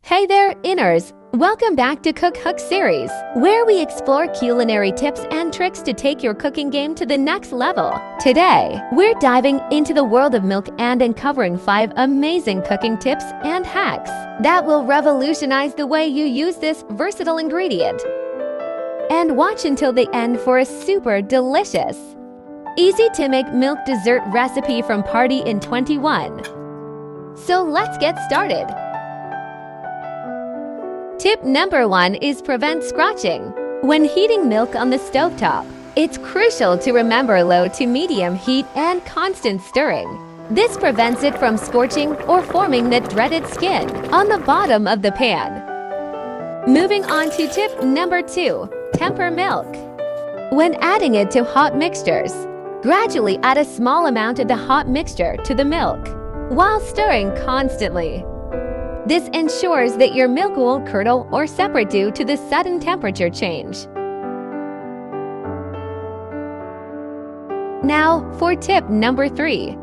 Hey there, inners! Welcome back to Cook Hook series, where we explore culinary tips and tricks to take your cooking game to the next level. Today, we're diving into the world of milk and uncovering 5 amazing cooking tips and hacks that will revolutionize the way you use this versatile ingredient. And watch until the end for a super delicious, easy-to-make milk dessert recipe from Party in 21. So let's get started. Tip number 1 is prevent scratching. When heating milk on the stovetop, it's crucial to remember low to medium heat and constant stirring. This prevents it from scorching or forming the dreaded skin on the bottom of the pan. Moving on to tip number 2, temper milk. When adding it to hot mixtures, gradually add a small amount of the hot mixture to the milk while stirring constantly. This ensures that your milk won't curdle or separate due to the sudden temperature change. Now for tip number 3.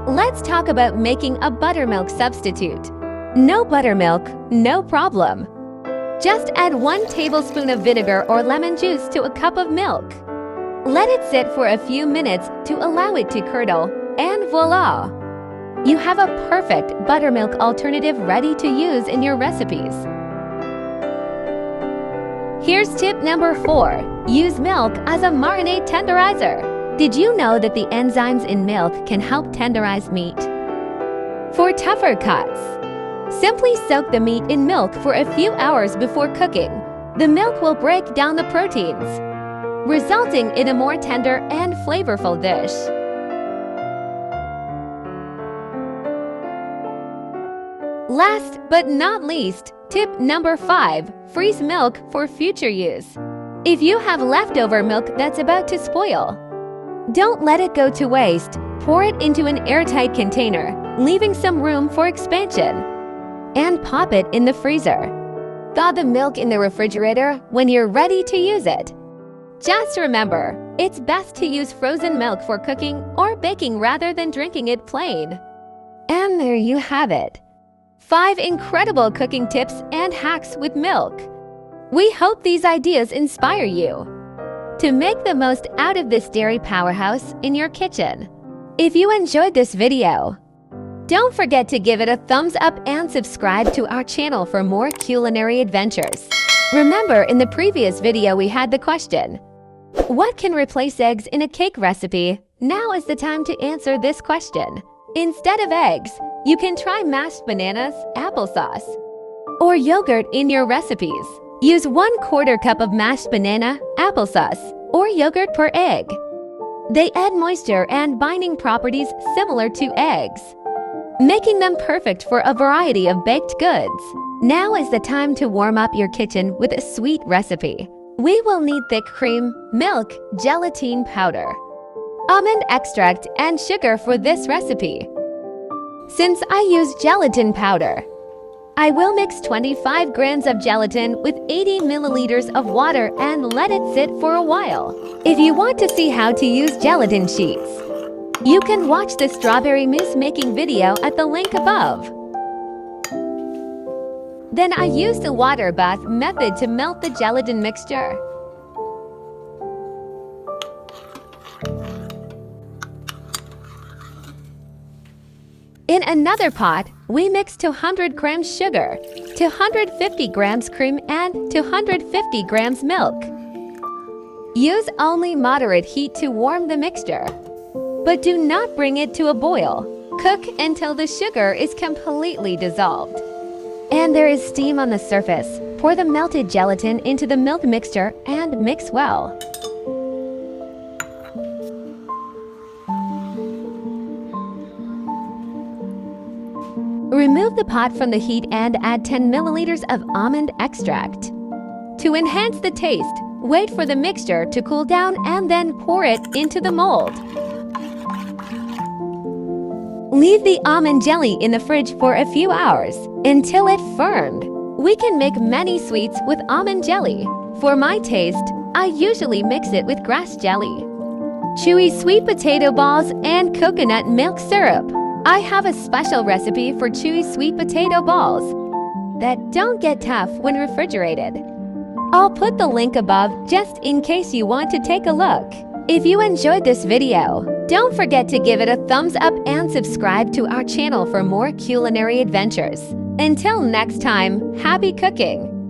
Let's talk about making a buttermilk substitute. No buttermilk, no problem. Just add 1 tablespoon of vinegar or lemon juice to a cup of milk. Let it sit for a few minutes to allow it to curdle, and voila! You have a perfect buttermilk alternative ready to use in your recipes. Here's tip number 4. Use milk as a marinade tenderizer. Did you know that the enzymes in milk can help tenderize meat? For tougher cuts, simply soak the meat in milk for a few hours before cooking. The milk will break down the proteins, resulting in a more tender and flavorful dish. Last but not least, tip number 5, freeze milk for future use. If you have leftover milk that's about to spoil, don't let it go to waste. Pour it into an airtight container, leaving some room for expansion, and pop it in the freezer. Thaw the milk in the refrigerator when you're ready to use it. Just remember, it's best to use frozen milk for cooking or baking rather than drinking it plain. And there you have it. 5 incredible cooking tips and hacks with milk. We hope these ideas inspire you to make the most out of this dairy powerhouse in your kitchen. If you enjoyed this video, don't forget to give it a thumbs up and subscribe to our channel for more culinary adventures. Remember, in the previous video we had the question, what can replace eggs in a cake recipe? Now is the time to answer this question. Instead of eggs, you can try mashed bananas, applesauce, or yogurt in your recipes. Use 1/4 cup of mashed banana, applesauce, or yogurt per egg. They add moisture and binding properties similar to eggs, making them perfect for a variety of baked goods. Now is the time to warm up your kitchen with a sweet recipe. We will need thick cream, milk, gelatin powder, almond extract, and sugar for this recipe. Since I use gelatin powder, I will mix 25 grams of gelatin with 80 milliliters of water and let it sit for a while. If you want to see how to use gelatin sheets, you can watch the strawberry mousse making video at the link above. Then I use the water bath method to melt the gelatin mixture. In another pot, we mix 200 grams sugar, 250 grams cream, and 250 grams milk. Use only moderate heat to warm the mixture, but do not bring it to a boil. Cook until the sugar is completely dissolved and there is steam on the surface. Pour the melted gelatin into the milk mixture and mix well. Remove the pot from the heat and add 10 milliliters of almond extract. To enhance the taste, wait for the mixture to cool down and then pour it into the mold. Leave the almond jelly in the fridge for a few hours until it firmed. We can make many sweets with almond jelly. For my taste, I usually mix it with grass jelly, chewy sweet potato balls, and coconut milk syrup. I have a special recipe for chewy sweet potato balls. that don't get tough when refrigerated. I'll put the link above just in case you want to take a look. If you enjoyed this video, don't forget to give it a thumbs up and subscribe to our channel for more culinary adventures. Until next time, happy cooking!